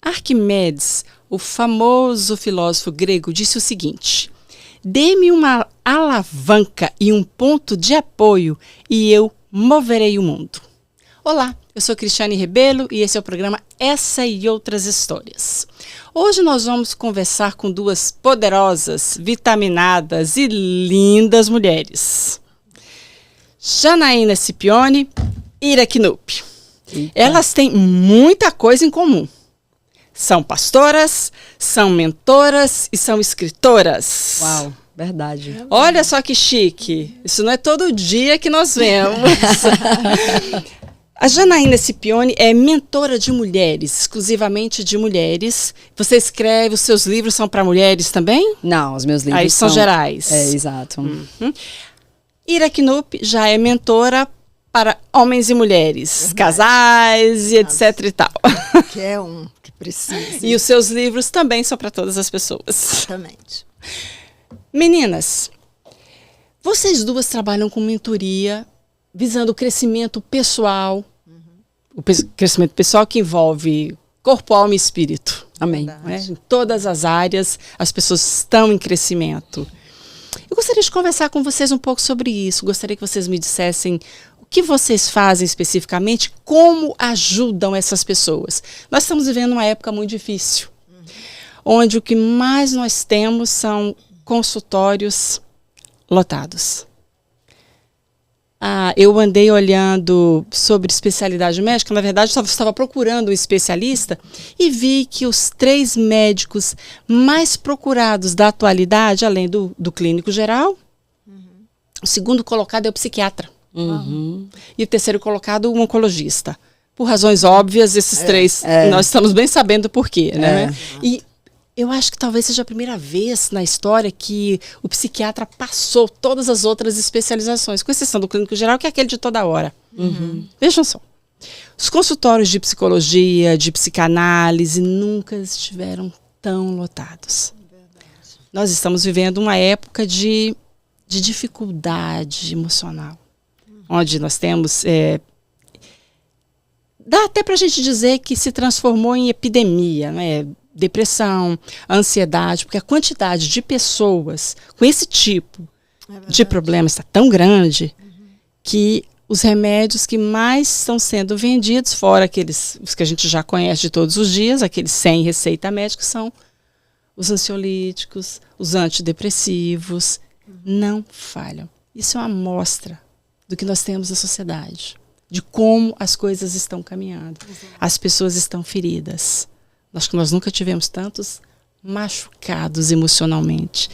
Arquimedes, o famoso filósofo grego, disse o seguinte: dê-me uma alavanca e um ponto de apoio e eu moverei o mundo. Olá, eu sou Cristiane Rebelo e esse é o programa Essa e Outras Histórias. Hoje nós vamos conversar com duas poderosas, vitaminadas e lindas mulheres. Janaína Scipione e Ira Knupp. Elas têm muita coisa em comum. São pastoras, são mentoras e são escritoras. Uau, verdade. Olha só que chique. Isso não é todo dia que nós vemos. A Janaína Scipione é mentora de mulheres, exclusivamente de mulheres. Você escreve, os seus livros são para mulheres também? Não, os meus livros aí são gerais. É, exato. Ira Knupp já é mentora para homens e mulheres, casais e etc e tal. Que é um que precisa. E os seus livros também são para todas as pessoas. Exatamente. Meninas, vocês duas trabalham com mentoria visando o crescimento pessoal, o crescimento pessoal que envolve corpo, alma e espírito. Amém. Né? Em todas as áreas, as pessoas estão em crescimento. Eu gostaria de conversar com vocês um pouco sobre isso. Gostaria que vocês me dissessem o que vocês fazem especificamente, como ajudam essas pessoas. Nós estamos vivendo uma época muito difícil, onde o que mais nós temos são consultórios lotados. Eu andei olhando sobre especialidade médica, na verdade eu estava procurando um especialista e vi que os 3 médicos mais procurados da atualidade, além do clínico geral, o segundo colocado é o psiquiatra. E o terceiro colocado, o oncologista. Por razões óbvias, esses 3, nós estamos bem sabendo por quê. Né? E eu acho que talvez seja a primeira vez na história que o psiquiatra passou todas as outras especializações, com exceção do clínico geral, que é aquele de toda hora. Vejam só. Os consultórios de psicologia, de psicanálise, nunca estiveram tão lotados. Nós estamos vivendo uma época de dificuldade emocional, onde nós temos... dá até para a gente dizer que se transformou em epidemia, né? Depressão, ansiedade, porque a quantidade de pessoas com esse tipo de problema está tão grande que os remédios que mais estão sendo vendidos, fora os que a gente já conhece de todos os dias, aqueles sem receita médica, são os ansiolíticos, os antidepressivos, não falham. Isso é uma amostra do que nós temos na sociedade, de como as coisas estão caminhando. As pessoas estão feridas. Acho que nós nunca tivemos tantos machucados emocionalmente.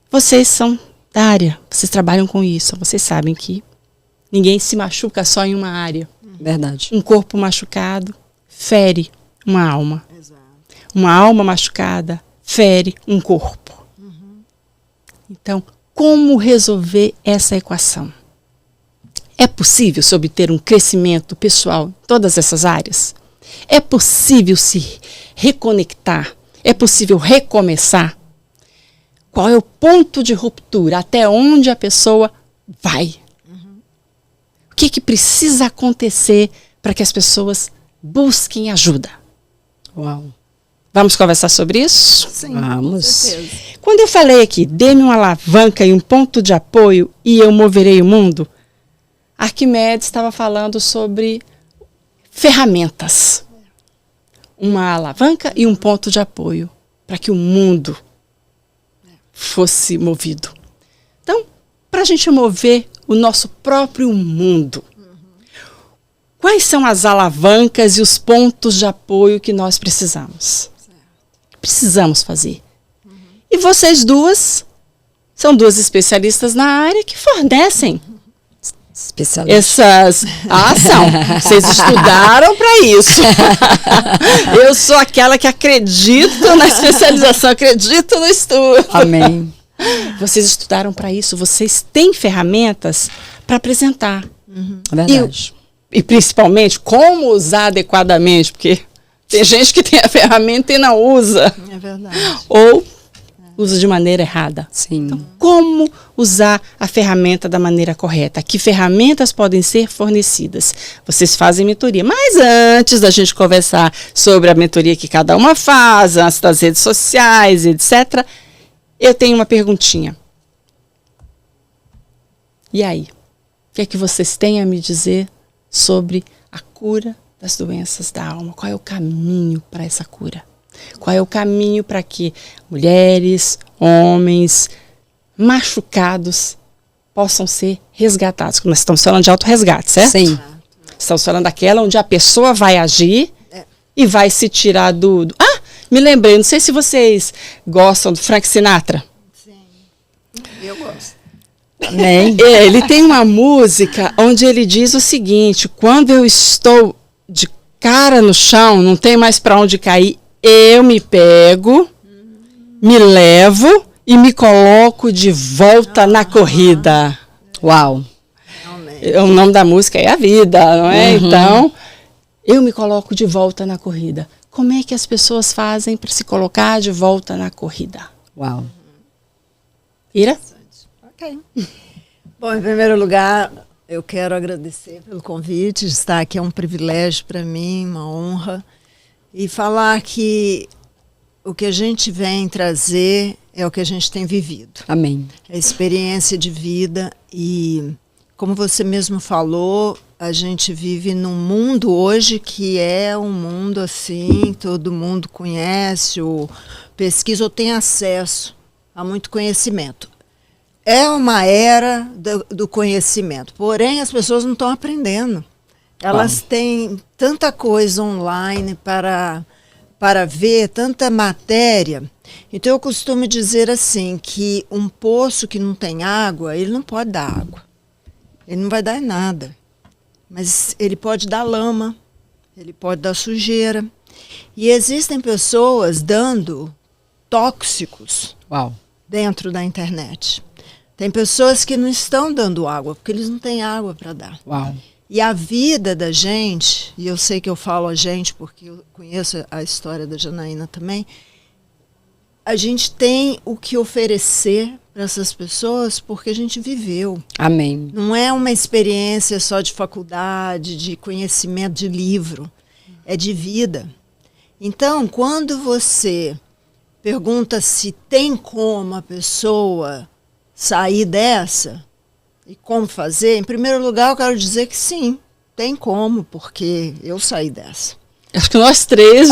Vocês são da área, vocês trabalham com isso, vocês sabem que ninguém se machuca só em uma área. Verdade. Um corpo machucado fere uma alma. Exato. Uma alma machucada fere um corpo. Então, como resolver essa equação? É possível se obter um crescimento pessoal em todas essas áreas? É possível se reconectar? É possível recomeçar? Qual é o ponto de ruptura? Até onde a pessoa vai? O que precisa acontecer para que as pessoas busquem ajuda? Uau. Vamos conversar sobre isso? Sim, Vamos. com certeza. Quando eu falei aqui, dê-me uma alavanca e um ponto de apoio e eu moverei o mundo, Arquimedes estava falando sobre ferramentas. Uma alavanca e um ponto de apoio para que o mundo fosse movido. Então, para a gente mover o nosso próprio mundo, quais são as alavancas e os pontos de apoio que nós precisamos? Precisamos fazer. E vocês duas são duas especialistas na área que fornecem Especialista. essas... são. Vocês estudaram para isso. Eu sou aquela que acredito na especialização, acredito no estudo. Amém. Vocês estudaram para isso, vocês têm ferramentas para apresentar. Verdade. E principalmente como usar adequadamente, porque tem gente que tem a ferramenta e não usa. É verdade. Ou usa de maneira errada. Sim. Então, como usar a ferramenta da maneira correta? Que ferramentas podem ser fornecidas? Vocês fazem mentoria, mas antes da gente conversar sobre a mentoria que cada uma faz, antes das redes sociais, etc., eu tenho uma perguntinha. E aí? O que é que vocês têm a me dizer sobre a cura das doenças da alma? Qual é o caminho para essa cura? Qual é o caminho para que mulheres, homens machucados possam ser resgatados? Nós estamos falando de autorresgate, certo? Sim. Estamos falando daquela onde a pessoa vai agir e vai se tirar do... Ah, me lembrei, não sei se vocês gostam do Frank Sinatra. Sim, eu gosto. Amém. Ele tem uma música onde ele diz o seguinte: quando eu estou de cara no chão, não tem mais para onde cair, eu me pego, me levo e me coloco de volta na corrida. Uau. O nome da música é A Vida, não é? Então, eu me coloco de volta na corrida. Como é que as pessoas fazem para se colocar de volta na corrida? Uau. Ira? Ok. Bom, em primeiro lugar, eu quero agradecer pelo convite de estar aqui. É um privilégio para mim, uma honra. E falar que o que a gente vem trazer é o que a gente tem vivido. Amém. É experiência de vida e, como você mesmo falou, a gente vive num mundo hoje que é um mundo assim, todo mundo conhece, ou pesquisa, ou tem acesso a muito conhecimento. É uma era do conhecimento, porém as pessoas não estão aprendendo. Elas têm tanta coisa online para ver, tanta matéria. Então eu costumo dizer assim, que um poço que não tem água, ele não pode dar água. Ele não vai dar nada. Mas ele pode dar lama, ele pode dar sujeira. E existem pessoas dando tóxicos dentro da internet. Tem pessoas que não estão dando água, porque eles não têm água para dar. Uau. E a vida da gente, e eu sei que eu falo a gente porque eu conheço a história da Janaína também, a gente tem o que oferecer para essas pessoas porque a gente viveu. Amém. Não é uma experiência só de faculdade, de conhecimento de livro, é de vida. Então, quando você pergunta se tem como a pessoa sair dessa, e como fazer? Em primeiro lugar, eu quero dizer que sim, tem como, porque eu saí dessa. Acho que nós três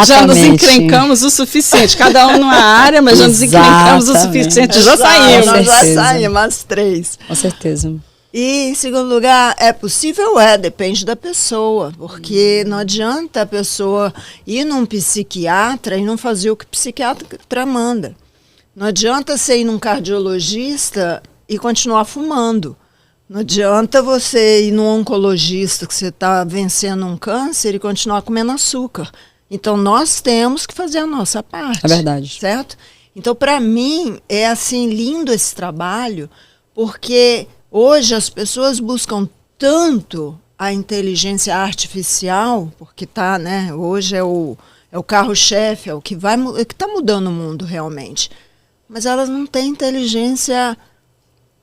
já nos encrencamos o suficiente. Cada um numa área, mas já nos encrencamos o suficiente. Já saímos. Nós já saímos, as três. Com certeza. E, em segundo lugar, é possível? Depende da pessoa, porque não adianta a pessoa ir num psiquiatra e não fazer o que o psiquiatra manda. Não adianta você ir num cardiologista e continuar fumando. Não adianta você ir num oncologista que você está vencendo um câncer e continuar comendo açúcar. Então, nós temos que fazer a nossa parte. É verdade. Certo? Então, para mim, é assim lindo esse trabalho, porque hoje as pessoas buscam tanto a inteligência artificial, porque tá, né? Hoje é o carro-chefe, é o que está mudando o mundo realmente. Mas elas não têm inteligência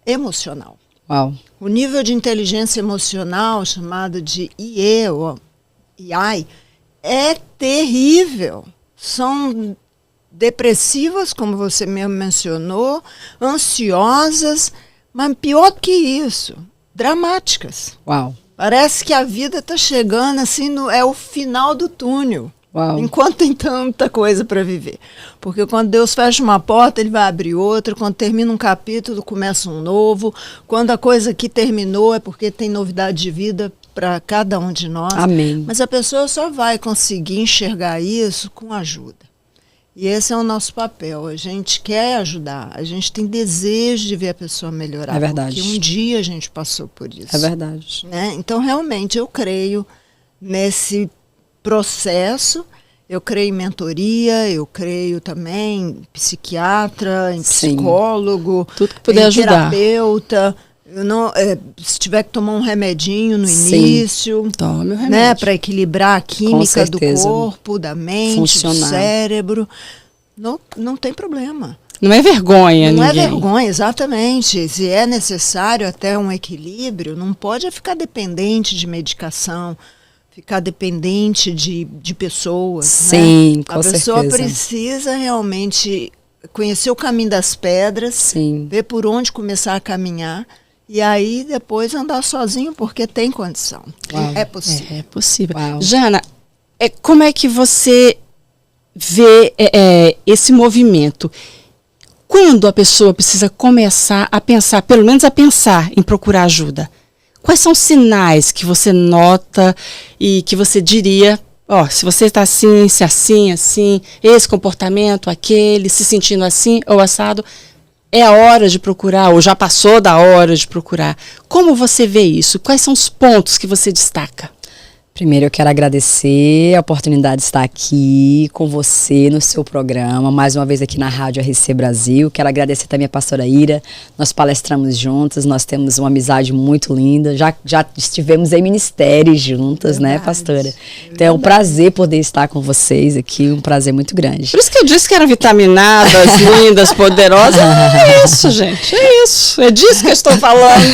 emocional. Uau. O nível de inteligência emocional, chamado de IE, ou AI, é terrível. São depressivas, como você mesmo mencionou, ansiosas, mas pior que isso, dramáticas. Uau. Parece que a vida está chegando, assim, é o final do túnel. Uau. Enquanto tem tanta coisa para viver. Porque quando Deus fecha uma porta, ele vai abrir outra. Quando termina um capítulo, começa um novo. Quando a coisa aqui terminou, é porque tem novidade de vida para cada um de nós. Amém. Mas a pessoa só vai conseguir enxergar isso com ajuda. E esse é o nosso papel. A gente quer ajudar. A gente tem desejo de ver a pessoa melhorar. É verdade. Porque um dia a gente passou por isso. É verdade. Né? Então, realmente, eu creio nesse processo, eu creio em mentoria, eu creio também em psiquiatra, em psicólogo, tudo que puder ajudar. Terapeuta. Eu não, se tiver que tomar um remedinho no início, tome o remédio, né, para equilibrar a química do corpo, da mente, do cérebro. não tem problema. Não é vergonha, Não ninguém. é vergonha, exatamente. Se é necessário até um equilíbrio, não pode ficar dependente de medicação, ficar dependente de pessoas. Sim, né? com A pessoa certeza. precisa realmente conhecer o caminho das pedras, Sim. ver por onde começar a caminhar e aí depois andar sozinho, porque tem condição. Uau. É possível. É possível. Uau. Jana, como é que você vê esse movimento? Quando a pessoa precisa começar a pensar, pelo menos a pensar em procurar ajuda? Quais são os sinais que você nota e que você diria, se você está assim, se assim, esse comportamento, aquele, se sentindo assim ou assado, é a hora de procurar, ou já passou da hora de procurar. Como você vê isso? Quais são os pontos que você destaca? Primeiro eu quero agradecer a oportunidade de estar aqui com você no seu programa, mais uma vez aqui na Rádio RC Brasil. Quero agradecer também a pastora Ira, nós palestramos juntas, nós temos uma amizade muito linda, já estivemos em ministérios juntas, né, pastora? Então é um prazer poder estar com vocês aqui, um prazer muito grande. Por isso que eu disse que eram vitaminadas, lindas, poderosas. É isso, gente, é isso. É disso que eu estou falando.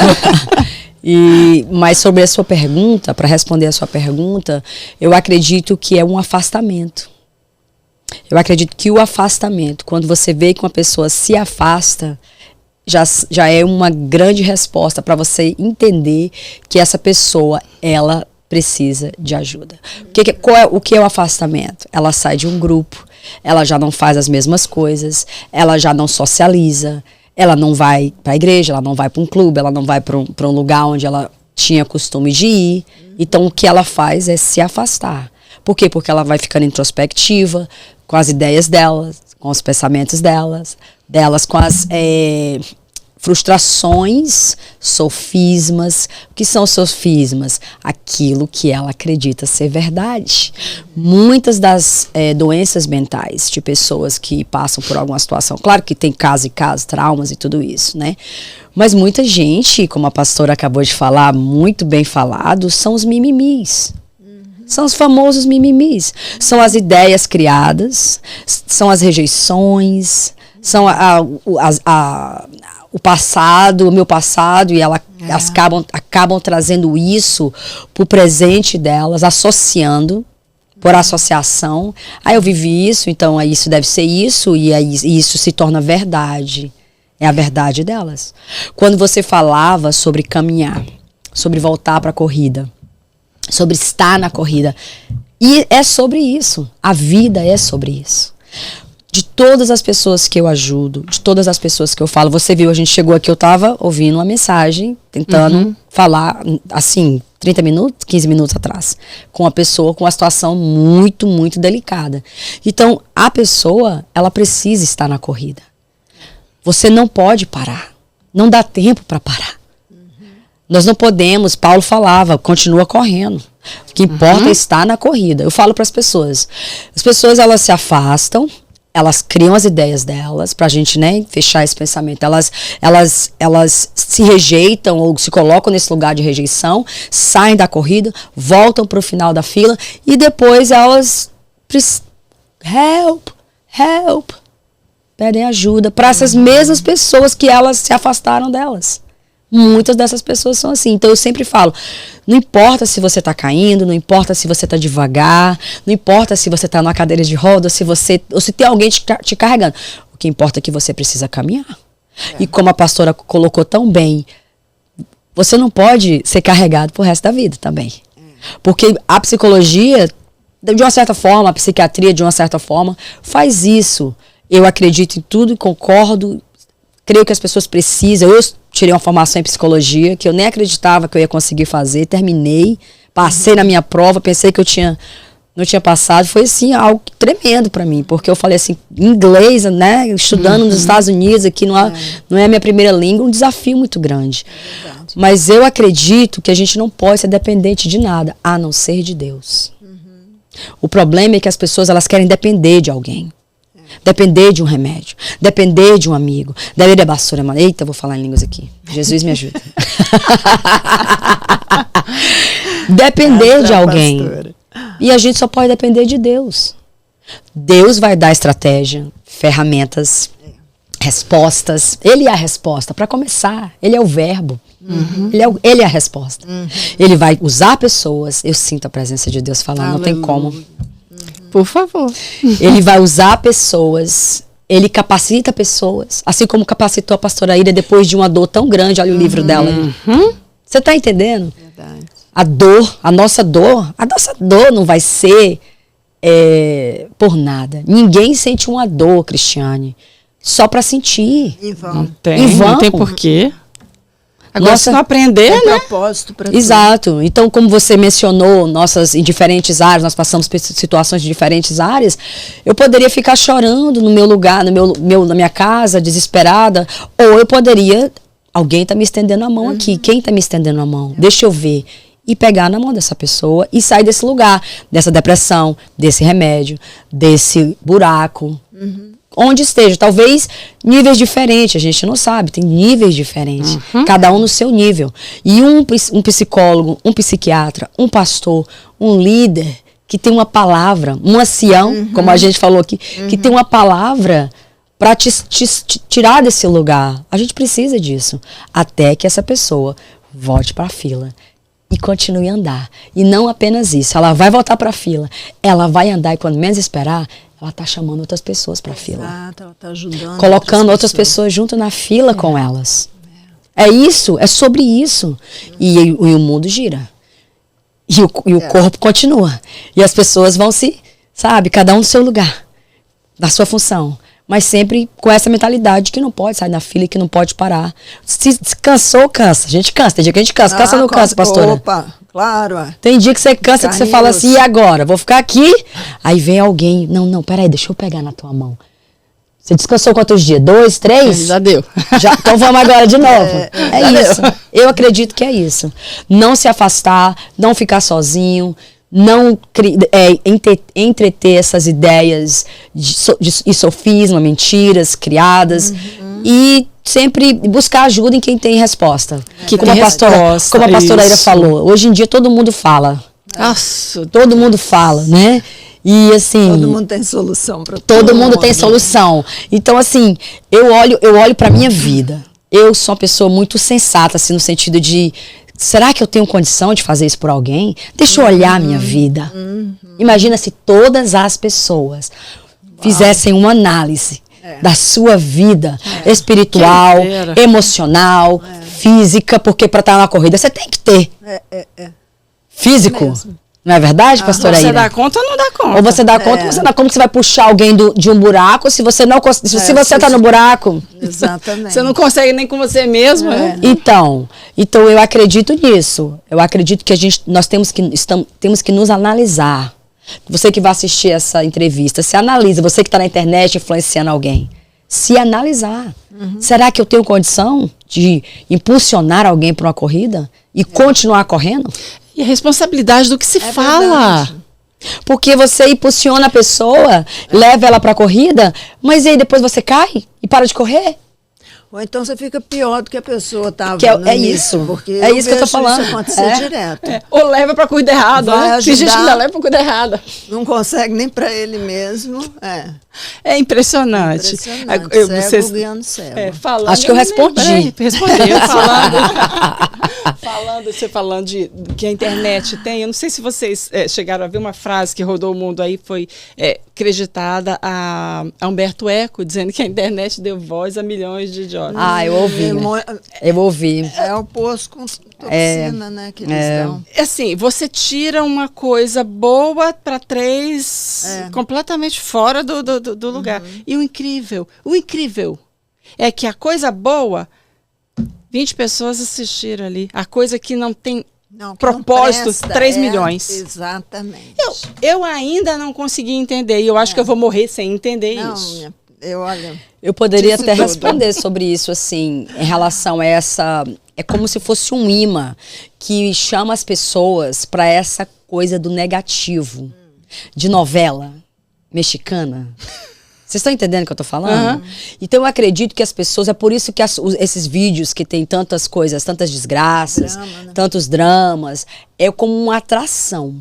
Mas sobre a sua pergunta, para responder a sua pergunta, eu acredito que é um afastamento. Eu acredito que o afastamento, quando você vê que uma pessoa se afasta, já é uma grande resposta para você entender que essa pessoa, ela precisa de ajuda. O que é o afastamento? Ela sai de um grupo, ela já não faz as mesmas coisas, ela já não socializa, ela não vai para a igreja, ela não vai para um clube, ela não vai para um lugar onde ela tinha costume de ir. Então, o que ela faz é se afastar. Por quê? Porque ela vai ficando introspectiva com as ideias delas, com os pensamentos delas com as frustrações, sofismas. O que são sofismas? Aquilo que ela acredita ser verdade. Muitas das doenças mentais de pessoas que passam por alguma situação, claro que tem casos e casos, traumas e tudo isso, né? Mas muita gente, como a pastora acabou de falar, muito bem falado, são os mimimis. São os famosos mimimis. São as ideias criadas, são as rejeições, são o passado, o meu passado, e elas acabam trazendo isso para o presente delas, associando, por associação. Eu vivi isso, então isso deve ser isso, e isso se torna verdade. É a verdade delas. Quando você falava sobre caminhar, sobre voltar para a corrida, sobre estar na corrida, e é sobre isso. A vida é sobre isso. De todas as pessoas que eu ajudo, de todas as pessoas que eu falo, você viu, a gente chegou aqui, eu estava ouvindo uma mensagem, tentando falar, assim, 30 minutos, 15 minutos atrás, com uma pessoa com uma situação muito, muito delicada. Então, a pessoa, ela precisa estar na corrida. Você não pode parar. Não dá tempo para parar. Nós não podemos, Paulo falava, continua correndo. O que importa é estar na corrida. Eu falo para as pessoas elas se afastam, elas criam as ideias delas, pra gente, né, fechar esse pensamento. Elas se rejeitam ou se colocam nesse lugar de rejeição, saem da corrida, voltam pro final da fila e depois elas help, pedem ajuda para essas mesmas pessoas que elas se afastaram delas. Muitas dessas pessoas são assim. Então eu sempre falo, não importa se você está caindo, não importa se você está devagar, não importa se você está numa cadeira de roda, ou se tem alguém te carregando. O que importa é que você precisa caminhar. E como a pastora colocou tão bem, você não pode ser carregado pro resto da vida também. Porque a psicologia, de uma certa forma, a psiquiatria, de uma certa forma, faz isso. Eu acredito em tudo e concordo. Creio que as pessoas precisam. Eu tirei uma formação em psicologia que eu nem acreditava que eu ia conseguir fazer. Terminei, passei na minha prova, pensei que não tinha passado. Foi assim, algo tremendo para mim, porque eu falei assim, inglês, né, estudando nos Estados Unidos, aqui não é a minha primeira língua, um desafio muito grande. Mas eu acredito que a gente não pode ser dependente de nada, a não ser de Deus. O problema é que as pessoas, elas querem depender de alguém. Depender de um remédio, depender de um amigo, depender da basura, mano. Eita, vou falar em línguas aqui. Jesus me ajuda. Depender de alguém. Pastora. E a gente só pode depender de Deus. Deus vai dar estratégia, ferramentas, respostas. Ele é a resposta, para começar. Ele é o verbo. Ele é a resposta. Ele vai usar pessoas. Eu sinto a presença de Deus falando, não tem como. Por favor. Ele vai usar pessoas. Ele capacita pessoas. Assim como capacitou a pastora Ida depois de uma dor tão grande. Olha o livro dela aí. Você tá entendendo? Verdade. A nossa dor não vai ser por nada. Ninguém sente uma dor, Cristiane, só para sentir. E vão. Não tem porquê. Agora, se não aprender, Tem né? propósito para Exato. Então, como você mencionou, em diferentes áreas, nós passamos por situações de diferentes áreas, eu poderia ficar chorando no meu lugar, na minha casa, desesperada, ou eu poderia, alguém está me estendendo a mão aqui, quem está me estendendo a mão? Deixa eu ver. E pegar na mão dessa pessoa e sair desse lugar, dessa depressão, desse remédio, desse buraco. Onde esteja, talvez níveis diferentes, a gente não sabe, tem níveis diferentes, cada um no seu nível. E um psicólogo, um psiquiatra, um pastor, um líder que tem uma palavra, um ancião, como a gente falou aqui, que tem uma palavra para te tirar desse lugar. A gente precisa disso, até que essa pessoa volte para a fila e continue a andar. E não apenas isso, ela vai voltar para a fila, ela vai andar e quando menos esperar, ela está chamando outras pessoas para a fila. Exato, ela está ajudando. Colocando outras pessoas junto na fila com elas. É isso, é sobre isso. E o mundo gira. E o corpo continua. E as pessoas vão cada um no seu lugar, na sua função. Mas sempre com essa mentalidade que não pode sair da fila e que não pode parar. Se cansou, cansa. A gente cansa. Tem dia que a gente cansa. Cansa ou não cansa, pastora? Opa, claro. Tem dia que você cansa, que você fala assim, e agora? Vou ficar aqui? Aí vem alguém. Não, peraí, deixa eu pegar na tua mão. Você descansou quantos dias? 2, 3? Já deu. Então vamos agora de novo. É isso. Eu acredito que é isso. Não se afastar, não ficar sozinho, não entreter essas ideias de sofisma, mentiras criadas e sempre buscar ajuda em quem tem resposta. Como a pastora Ira falou, hoje em dia todo mundo fala. Nossa, todo mundo fala, né? E assim, todo mundo tem solução para todo mundo tem solução. Então assim, eu olho para minha vida. Eu sou uma pessoa muito sensata assim no sentido de será que eu tenho condição de fazer isso por alguém? Deixa eu olhar a minha vida. Imagina se todas as pessoas fizessem uma análise da sua vida espiritual, emocional, física, porque para estar na corrida você tem que ter físico. Não é verdade, pastora Ira? Você dá conta ou não dá conta? Ou você dá conta, ou você dá conta que você vai puxar alguém de um buraco, se você não se você está no buraco. Exatamente. Você não consegue nem com você mesmo, né? Então eu acredito nisso. Eu acredito que nós temos que nos analisar. Você que vai assistir essa entrevista, se analisa. Você que está na internet influenciando alguém, se analisar. Será que eu tenho condição de impulsionar alguém para uma corrida e continuar correndo? E a responsabilidade do que se fala. Verdade. Porque você impulsiona a pessoa, leva ela para a corrida, mas aí depois você cai e para de correr? Ou então você fica pior do que a pessoa estava. Isso. Porque é isso que eu tô falando. Isso acontecer direto. Ou leva para corrida errada. Vai Tem gente que ainda leva para corrida errada. Não consegue nem para ele mesmo. É impressionante. Cego guiando cego. Acho que eu respondi. Respondeu. Você falando de que a internet tem. Eu não sei se vocês chegaram a ver uma frase que rodou o mundo aí, foi creditada a Humberto Eco, dizendo que a internet deu voz a milhões de idiotas. Eu ouvi. Eu ouvi. É o poço com toxina, né, que eles dão. Assim, você tira uma coisa boa para 3 completamente fora do lugar. E o incrível é que a coisa boa, 20 pessoas assistiram ali. A coisa que não tem propósito, não presta, 3 milhões. Exatamente. Eu ainda não consegui entender. E eu acho que eu vou morrer sem entender isso. Eu poderia até responder sobre isso, assim, em relação a essa... É como se fosse um imã que chama as pessoas para essa coisa do negativo, de novela mexicana. Vocês estão entendendo o que eu tô falando? Então eu acredito que as pessoas, é por isso que esses vídeos que tem tantas coisas, tantas desgraças, tantos dramas, é como uma atração.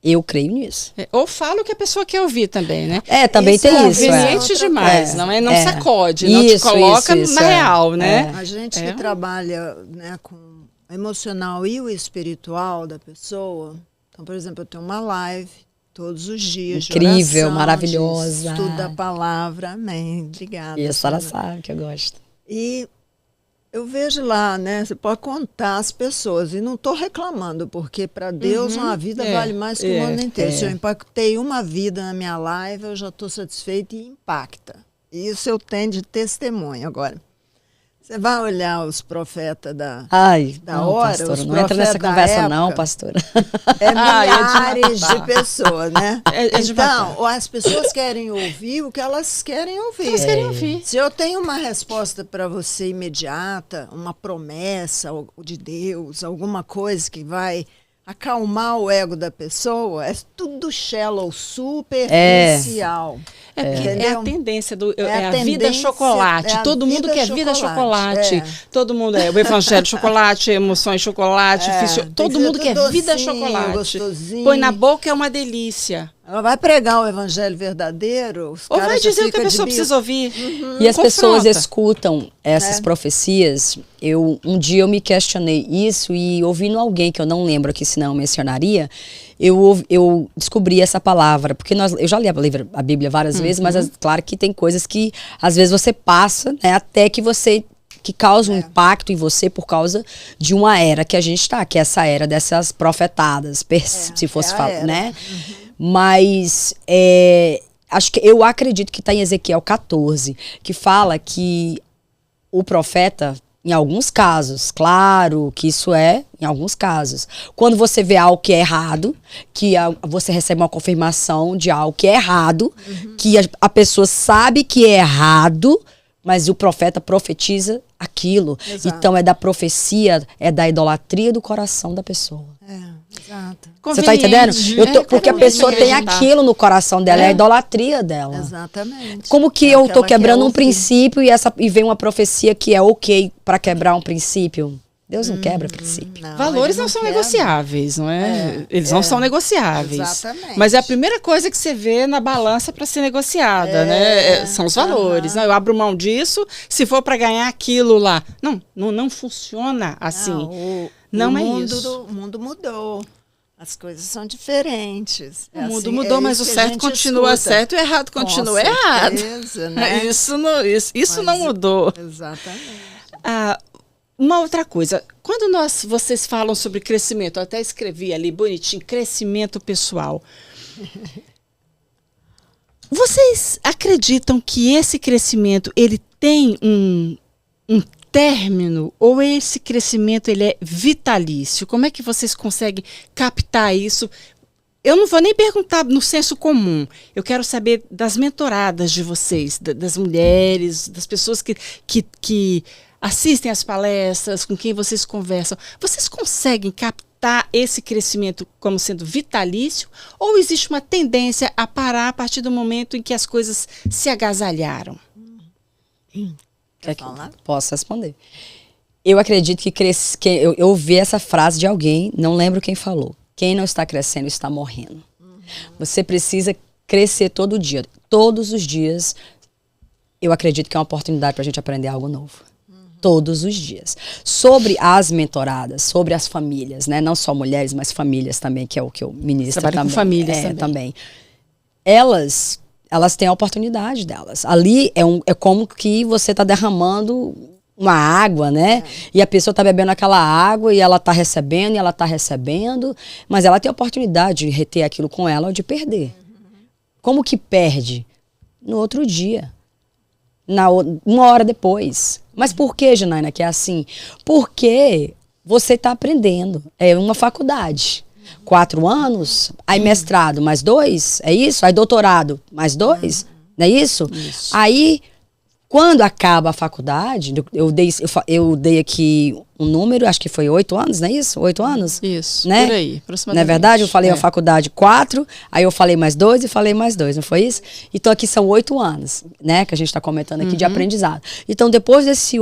Eu creio nisso. Ou fala o que a pessoa quer ouvir também, né? Também isso tem é isso. conveniente demais, não sacode, não te coloca na real, né? A gente que trabalha, né, com o emocional e o espiritual da pessoa. Então, por exemplo, eu tenho uma live todos os dias. Incrível, de oração, maravilhosa. De estudo da palavra. Amém. Obrigada. E a senhora sabe que eu gosto. E eu vejo lá, né? Você pode contar as pessoas. E não estou reclamando, porque para Deus uma vida vale mais que o mundo inteiro. Se eu impactei uma vida na minha live, eu já estou satisfeita e impacta. Isso eu tenho de testemunho. Agora, você vai olhar os profetas da hora, pastora, os não entra nessa conversa época, não, pastora. Milhares de pessoas, né? Então, as pessoas querem ouvir o que elas querem ouvir. Elas querem ouvir. Se eu tenho uma resposta para você imediata, uma promessa de Deus, alguma coisa que vai acalmar o ego da pessoa, é tudo shallow, superficial. É a tendência a vida chocolate. Todo mundo quer vida chocolate. Todo mundo o evangelho chocolate, emoções chocolate, todo mundo quer vida chocolate. Gostosinho. Põe na boca, é uma delícia. Ela vai pregar o evangelho verdadeiro, ou vai dizer o que a pessoa precisa ouvir. E as pessoas escutam essas profecias. Um dia eu me questionei isso e ouvindo alguém que eu não lembro aqui, senão eu mencionaria, eu descobri essa palavra, porque eu já li a Bíblia várias vezes, mas claro que tem coisas que às vezes você passa, né, até que causa um impacto em você por causa de uma era que a gente está, que é essa era dessas profetadas, se fosse falar, né? Mas eu acredito que está em Ezequiel 14, que fala que o profeta, em alguns casos, claro que isso em alguns casos, quando você vê algo que é errado, que você recebe uma confirmação de algo que é errado, que a pessoa sabe que é errado, mas o profeta profetiza aquilo. Exato. Então é da profecia, é da idolatria do coração da pessoa. Exato. Você tá entendendo? Porque a pessoa tem aquilo no coração dela, é a idolatria dela. Exatamente. Como que eu tô quebrando um princípio e vem uma profecia que é ok para quebrar um princípio? Deus não quebra princípio. Valores não são negociáveis, não é? Eles não são negociáveis. Exatamente. Mas é a primeira coisa que você vê na balança para ser negociada, né? São os valores. Não, eu abro mão disso se for para ganhar aquilo lá. Não funciona assim. O mundo mudou. As coisas são diferentes. O mundo mudou, mas o certo continua certo e o errado continua errado. Né? Isso não mudou. Exatamente. Uma outra coisa, quando vocês falam sobre crescimento, eu até escrevi ali bonitinho, crescimento pessoal. Vocês acreditam que esse crescimento ele tem um término ou esse crescimento ele é vitalício? Como é que vocês conseguem captar isso? Eu não vou nem perguntar no senso comum. Eu quero saber das mentoradas de vocês, das mulheres, das pessoas que assistem às palestras, com quem vocês conversam. Vocês conseguem captar esse crescimento como sendo vitalício ou existe uma tendência a parar a partir do momento em que as coisas se agasalharam? Quer falar? Posso responder. Eu acredito que eu ouvi essa frase de alguém, não lembro quem falou. Quem não está crescendo está morrendo. Você precisa crescer todo dia. Todos os dias, eu acredito que é uma oportunidade para a gente aprender algo novo. Todos os dias. Sobre as mentoradas, sobre as famílias, né? Não só mulheres, mas famílias também, que é o que eu ministro também. Trabalho com famílias também. Elas têm a oportunidade delas. Ali é como que você está derramando uma água, né? E a pessoa está bebendo aquela água e ela está recebendo, mas ela tem a oportunidade de reter aquilo com ela ou de perder. Como que perde? No outro dia. Uma hora depois. Mas por que, Janaína, que é assim? Porque você está aprendendo. É uma faculdade. 4 anos, aí mestrado mais 2, é isso? Aí doutorado mais 2, não é isso? Isso. Aí, quando acaba a faculdade, eu dei aqui um número, acho que foi 8 anos, não é isso? 8 anos? Isso, né? Por aí, aproximadamente. Não é verdade? Eu falei a faculdade 4, aí eu falei mais 2 e falei mais 2, não foi isso? Então aqui são 8 anos, né? Que a gente está comentando aqui de aprendizado. Então depois desses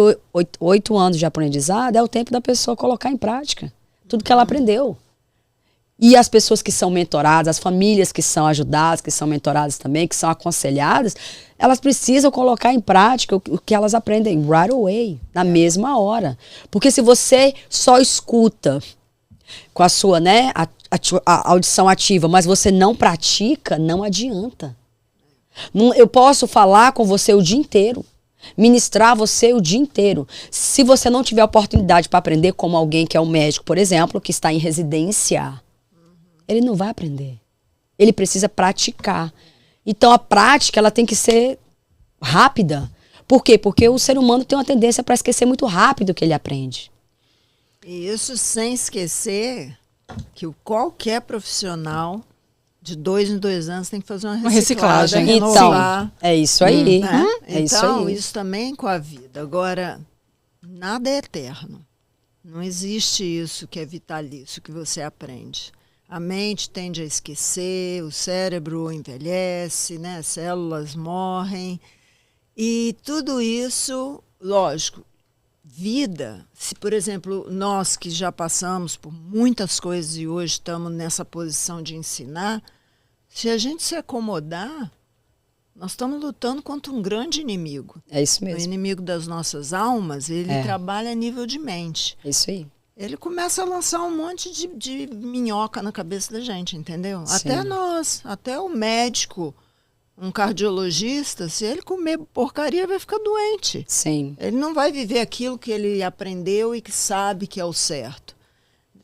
8 anos de aprendizado, é o tempo da pessoa colocar em prática tudo que ela aprendeu. E as pessoas que são mentoradas, as famílias que são ajudadas, que são mentoradas também, que são aconselhadas, elas precisam colocar em prática o que elas aprendem right away, na mesma hora. Porque se você só escuta com a sua, né, a audição ativa, mas você não pratica, não adianta. Eu posso falar com você o dia inteiro, ministrar você o dia inteiro. Se você não tiver oportunidade para aprender como alguém que é um médico, por exemplo, que está em residência, ele não vai aprender. Ele precisa praticar. Então a prática ela tem que ser rápida. Por quê? Porque o ser humano tem uma tendência para esquecer muito rápido o que ele aprende. E isso sem esquecer que qualquer profissional de 2 em 2 anos tem que fazer uma reciclagem. Então, é isso aí. Né? É então, isso isso também com a vida. Agora, nada é eterno. Não existe isso que é vitalício, que você aprende. A mente tende a esquecer, o cérebro envelhece, né? As células morrem. E tudo isso, lógico, vida, se por exemplo, nós que já passamos por muitas coisas e hoje estamos nessa posição de ensinar, se a gente se acomodar, nós estamos lutando contra um grande inimigo. É isso mesmo. O inimigo das nossas almas, ele trabalha a nível de mente. É isso aí. Ele começa a lançar um monte de minhoca na cabeça da gente, entendeu? Sim. Até nós, até o médico, um cardiologista, se ele comer porcaria, vai ficar doente. Sim. Ele não vai viver aquilo que ele aprendeu e que sabe que é o certo.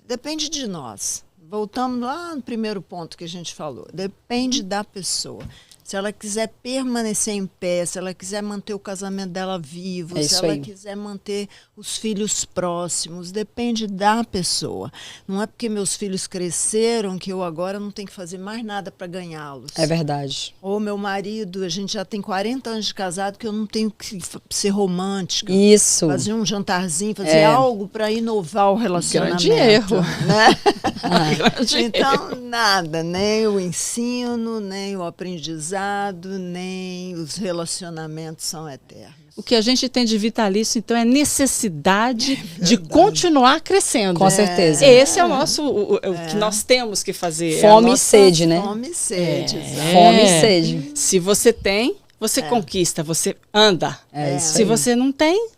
Depende de nós. Voltamos lá no primeiro ponto que a gente falou. Depende da pessoa. Se ela quiser permanecer em pé, se ela quiser manter o casamento dela vivo, se ela quiser manter os filhos próximos, depende da pessoa. Não é porque meus filhos cresceram que eu agora não tenho que fazer mais nada para ganhá-los. É verdade. Ou meu marido, a gente já tem 40 anos de casado que eu não tenho que ser romântica. Isso. Fazer um jantarzinho, fazer algo para inovar o relacionamento. Grande erro. Né? Grande Então, erro. nada, nem o ensino, nem o aprendizado, nem os relacionamentos são eternos. O que a gente tem de vitalício, então, é necessidade de continuar crescendo. Com certeza. Esse é o nosso, o que nós temos que fazer. Fome e sede, né? Fome e sede, exato. Fome e sede. Se você tem, você conquista, você anda. É isso Se aí. você não tem,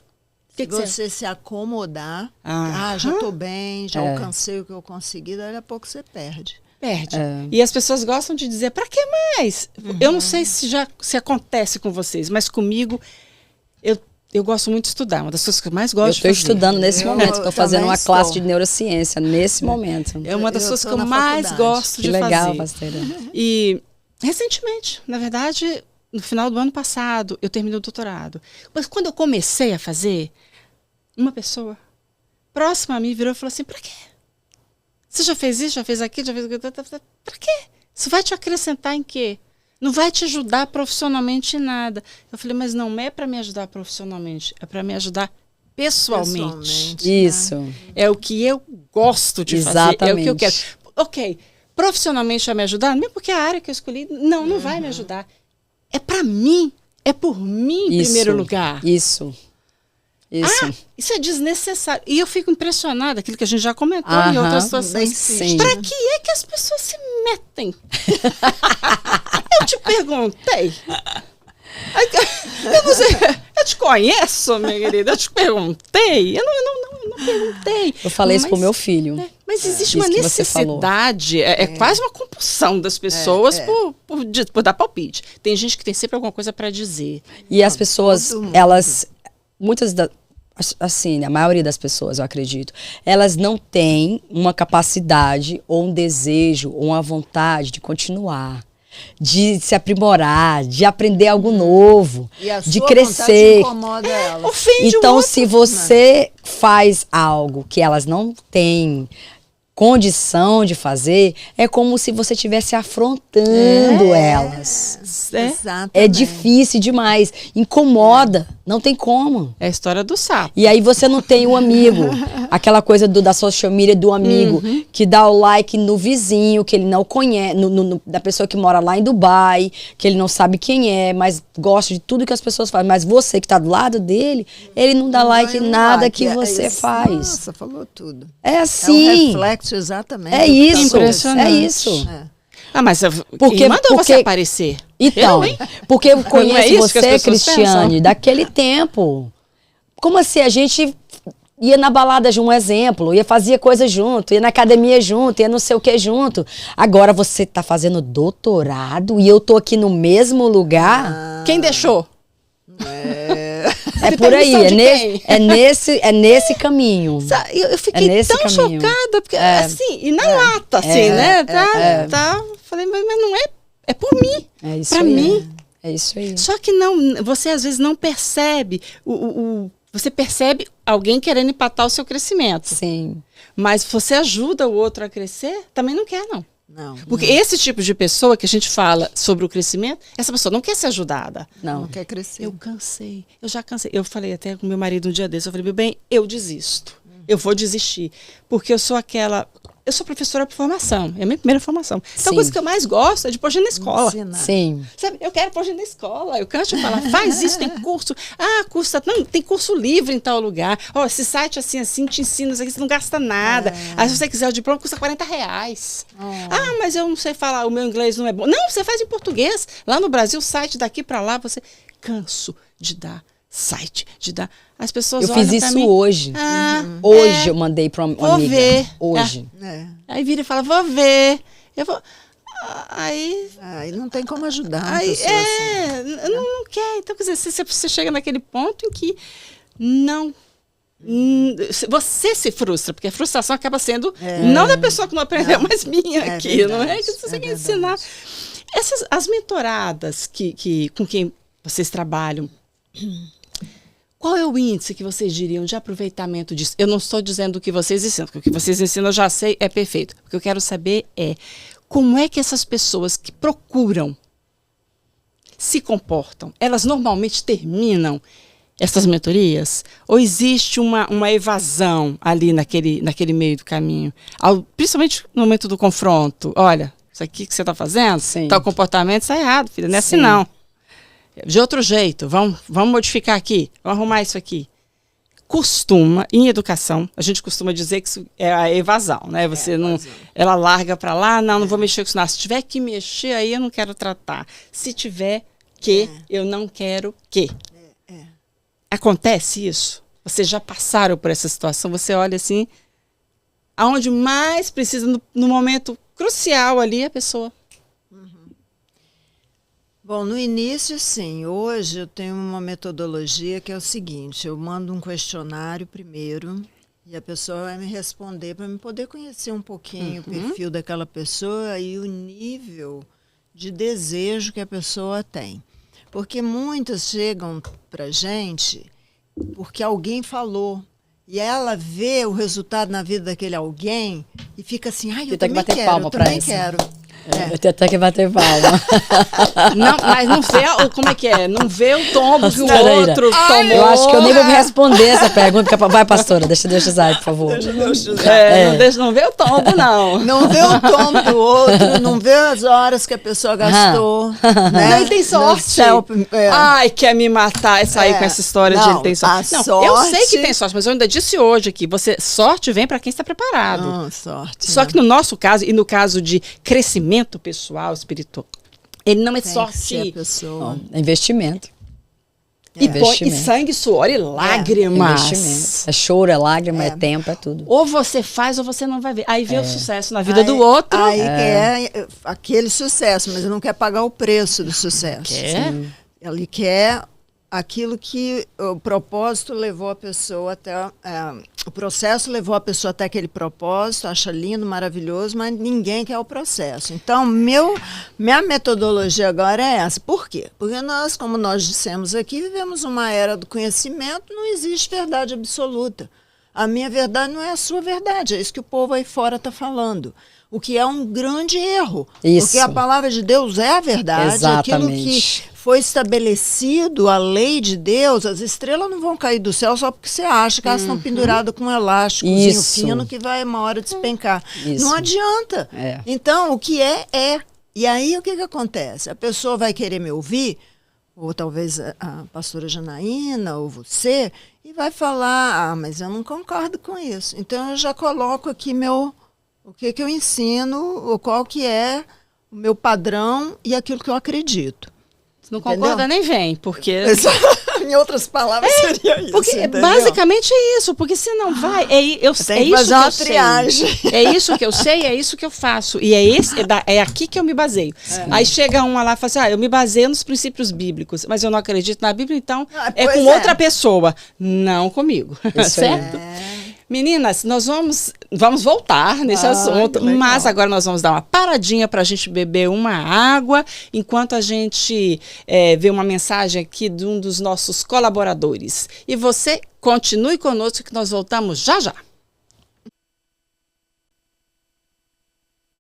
Se você se acomodar, já estou bem, já alcancei o que eu consegui, daí a pouco você perde. perde. E as pessoas gostam de dizer, para que mais? Eu não sei se acontece com vocês, mas comigo, eu gosto muito de estudar. Uma das coisas que eu mais gosto de fazer. Eu estou estudando nesse momento, estou fazendo uma classe de estou. neurociência, nesse momento. É uma das Eu coisas tô que eu na mais faculdade. gosto Que de legal, fazer. parceira. E recentemente, na verdade, no final do ano passado, eu terminei o doutorado. Mas quando eu comecei a fazer, uma pessoa próxima a mim virou e falou assim, pra quê? Você já fez isso, já fez aquilo, já fez aquilo? Pra quê? Isso vai te acrescentar em quê? Não vai te ajudar profissionalmente em nada. Eu falei, mas não é para me ajudar profissionalmente, é para me ajudar pessoalmente. Isso. É o que eu gosto de fazer, é o que eu quero. Ok, profissionalmente vai me ajudar? Não é porque é a área que eu escolhi, não vai me ajudar. É para mim, é por mim em primeiro lugar. Isso. Isso é desnecessário. E eu fico impressionada, aquilo que a gente já comentou em outras situações. Para que é que as pessoas se metem? Eu te perguntei. Eu não sei, eu te conheço, minha querida, eu te perguntei. Eu não perguntei. Eu falei isso pro meu filho. Mas existe uma necessidade, é quase uma compulsão das pessoas por dar palpite. Tem gente que tem sempre alguma coisa para dizer. E as pessoas, elas, assim, a maioria das pessoas, eu acredito, elas não têm uma capacidade ou um desejo ou uma vontade de continuar, de se aprimorar, de aprender algo novo, de crescer. Incomoda ela. Então, se você faz algo que elas não têm condição de fazer, é como se você estivesse afrontando elas. Exatamente. É difícil demais, incomoda. Não tem como. É a história do sapo. E aí você não tem o amigo. Aquela coisa da social media do amigo que dá o like no vizinho, que ele não conhece, da pessoa que mora lá em Dubai, que ele não sabe quem é, mas gosta de tudo que as pessoas fazem. Mas você que tá do lado dele, ele não dá like em nada que você faz. Nossa, falou tudo. É assim. É um reflexo exatamente. É isso. Impressionante. É isso. Ah, mas Porque- quem mandou você porque- aparecer? Então, Eu, hein? porque eu Não é conheço isso que as você, pessoas Cristiane, pensam? daquele tempo. Como assim? A gente ia na balada junto, um exemplo, fazia coisa junto, ia na academia junto, ia não sei o que junto. Agora você tá fazendo doutorado e eu tô aqui no mesmo lugar. Quem deixou? É De por aí, permissão de é nesse caminho. Eu fiquei nesse tão caminho. chocada, porque assim, e na lata, assim, né? Tá. Falei, mas não é, é por mim. É isso Pra aí. mim. É isso aí. Só que não, você às vezes não percebe você percebe alguém querendo empatar o seu crescimento. Sim. Mas você ajuda o outro a crescer, também não quer, não. Não. Porque esse tipo de pessoa que a gente fala sobre o crescimento, essa pessoa não quer ser ajudada. Não quer crescer. Eu cansei, eu já cansei. Eu falei até com meu marido um dia desse, eu falei, meu bem, eu desisto. Eu vou desistir. Porque eu sou eu sou professora por formação, é a minha primeira formação. Então Sim. a coisa que eu mais gosto é de pôr gente na escola. Ensinar. Sim. Sabe, eu quero pôr gente na escola. Eu canso de falar, faz isso, tem curso. Ah, curso, não, tem curso livre em tal lugar. Ó, esse site assim, te ensina isso aqui, você não gasta nada. Aí se você quiser o diploma, custa R$40. Ah, mas eu não sei falar, o meu inglês não é bom. Não, você faz em português. Lá no Brasil, site daqui pra lá, você... Canso de dar site, de dar... As pessoas Eu olham fiz pra isso mim, hoje. Hoje Eu mandei pra uma Vou amiga. ver. Hoje. É. Aí vira e fala, vou ver. Eu vou... Aí... Aí não tem como ajudar uma Aí, pessoa assim. não quer. Então, quer dizer, você chega naquele ponto em que não... Você se frustra, porque a frustração acaba sendo não da pessoa que não aprendeu, mas minha É aqui, verdade, não é? Que você é quer verdade. ensinar. As mentoradas com quem vocês trabalham, qual é o índice que vocês diriam de aproveitamento disso? Eu não estou dizendo o que vocês ensinam, porque o que vocês ensinam eu já sei, é perfeito. O que eu quero saber é como é que essas pessoas que procuram se comportam, elas normalmente terminam essas mentorias? Ou existe uma evasão ali naquele meio do caminho? Principalmente no momento do confronto. Olha, isso aqui que você está fazendo, Sim. tal comportamento, está errado, filha. Não é assim, Sim. não. De outro jeito, vamos modificar aqui, vamos arrumar isso aqui. Em educação, a gente costuma dizer que isso é a evasão, né? Você não, ela larga para lá, não vou mexer com isso. Não. Se tiver que mexer, aí eu não quero tratar. Se tiver que, eu não quero que. Acontece isso? Vocês já passaram por essa situação? Você olha assim, aonde mais precisa, no momento crucial ali, a pessoa. Bom, no início, sim. Hoje eu tenho uma metodologia que é o seguinte: eu mando um questionário primeiro e a pessoa vai me responder para eu poder conhecer um pouquinho o perfil daquela pessoa e o nível de desejo que a pessoa tem. Porque muitas chegam para gente porque alguém falou. E ela vê o resultado na vida daquele alguém e fica assim, ai, eu Tem que também bater quero, palma eu pra também essa. quero. Eu tenho até que bater palma. Não, mas não vê, como é que é? Não vê o tombo que o Peraí, outro tomou. Eu acho que eu nem vou me responder essa pergunta. Vai, pastora, deixa Deus usar, por favor. Não vê o tombo, não. Não vê o tom do outro, não vê as horas que a pessoa gastou. Né? Não, ele tem sorte. Ai, quer me matar e sair com essa história de Não, ele tem sorte. a Não, eu sei sorte- que tem sorte, mas eu ainda disse hoje aqui, sorte vem para quem está preparado. Não, sorte. Só que no nosso caso, e no caso de crescimento pessoal, espiritual, ele não é tem sorte. que ser a pessoa. É investimento. E põe Investimento. sangue, suor e lágrimas. Investimento. É choro, é lágrima, é tempo, é tudo. Ou você faz ou você não vai ver. Aí vê o sucesso na vida do outro. Aí quer aquele sucesso, mas ele não quer pagar o preço do sucesso. Quer? Ele quer aquilo que o propósito levou a pessoa até... o processo levou a pessoa até aquele propósito, acha lindo, maravilhoso, mas ninguém quer o processo. Então, minha metodologia agora é essa. Por quê? Porque nós, como nós dissemos aqui, vivemos uma era do conhecimento, não existe verdade absoluta. A minha verdade não é a sua verdade, é isso que o povo aí fora está falando. o que é um grande erro. Isso. Porque a palavra de Deus é a verdade. Exatamente. Aquilo que foi estabelecido, a lei de Deus, as estrelas não vão cair do céu só porque você acha que elas estão penduradas com um elásticozinho Isso. fino que vai uma hora despencar. Isso. Não adianta. É. Então, o que é, é. E aí, o que acontece? A pessoa vai querer me ouvir, ou talvez a pastora Janaína, ou você, e vai falar, mas eu não concordo com isso. Então, eu já coloco aqui o que eu ensino, qual que é o meu padrão e aquilo que eu acredito. Se não concorda, nem vem, porque... Em outras palavras, seria isso. Porque entendeu? basicamente é isso, porque se não vai, é isso que eu sei. É isso que eu sei, é isso que eu faço. E é aqui que eu me baseio. Aí chega uma lá e fala assim, eu me baseio nos princípios bíblicos, mas eu não acredito na Bíblia, então é com outra pessoa, não comigo. Certo? Meninas, nós vamos voltar nesse assunto, mas agora nós vamos dar uma paradinha para a gente beber uma água, enquanto a gente vê uma mensagem aqui de um dos nossos colaboradores. E você continue conosco que nós voltamos já já.